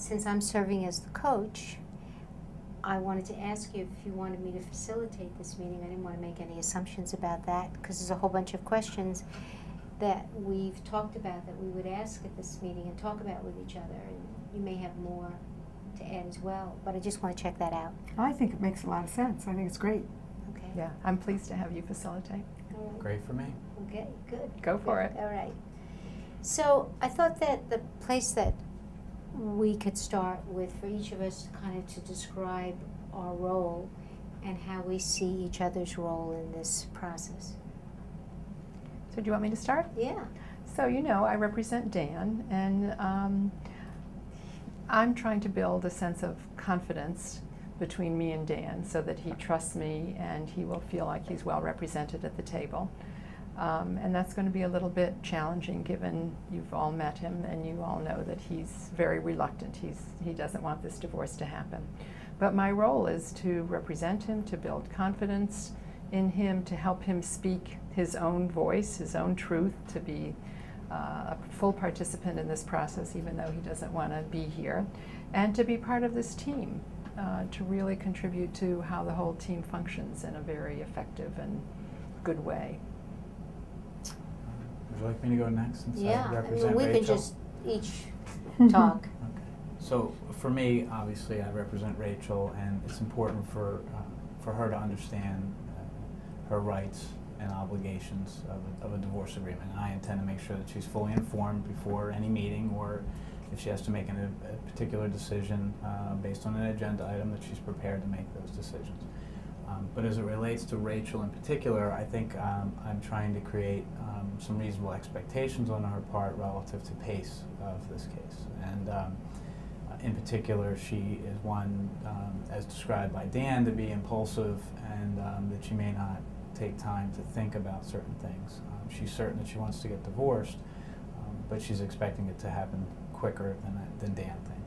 since I'm serving as the coach, I wanted to ask you if you wanted me to facilitate this meeting. I didn't want to make any assumptions about that because there's a whole bunch of questions that we've talked about that we would ask at this meeting and talk about with each other, and you may have more to add as well, but I just want to check that out. I think it makes a lot of sense. I think it's great. Okay. Yeah, I'm pleased to have you facilitate. All right. Great for me. Okay, good. Go for it. All right. So I thought that the place that we could start with for each of us kind of to describe our role and how we see each other's role in this process. So do you want me to start? Yeah. So you know, I represent Dan, and I'm trying to build a sense of confidence between me and Dan so that he trusts me and he will feel like he's well represented at the table. And that's going to be a little bit challenging given you've all met him and you all know that he's very reluctant. He doesn't want this divorce to happen. But my role is to represent him, to build confidence in him, to help him speak his own voice, his own truth, to be a full participant in this process even though he doesn't want to be here, and to be part of this team, to really contribute to how the whole team functions in a very effective and good way. Would you like me to go next since Yeah, I represent we Rachel? can just each talk. Okay. So for me, obviously, I represent Rachel, and it's important for her to understand her rights and obligations of a divorce agreement. And I intend to make sure that she's fully informed before any meeting, or if she has to make a particular decision based on an agenda item, that she's prepared to make those decisions. But as it relates to Rachel in particular, I think I'm trying to create some reasonable expectations on her part relative to pace of this case. And in particular, she is one, as described by Dan, to be impulsive, and that she may not take time to think about certain things. She's certain that she wants to get divorced, but she's expecting it to happen quicker than Dan thinks.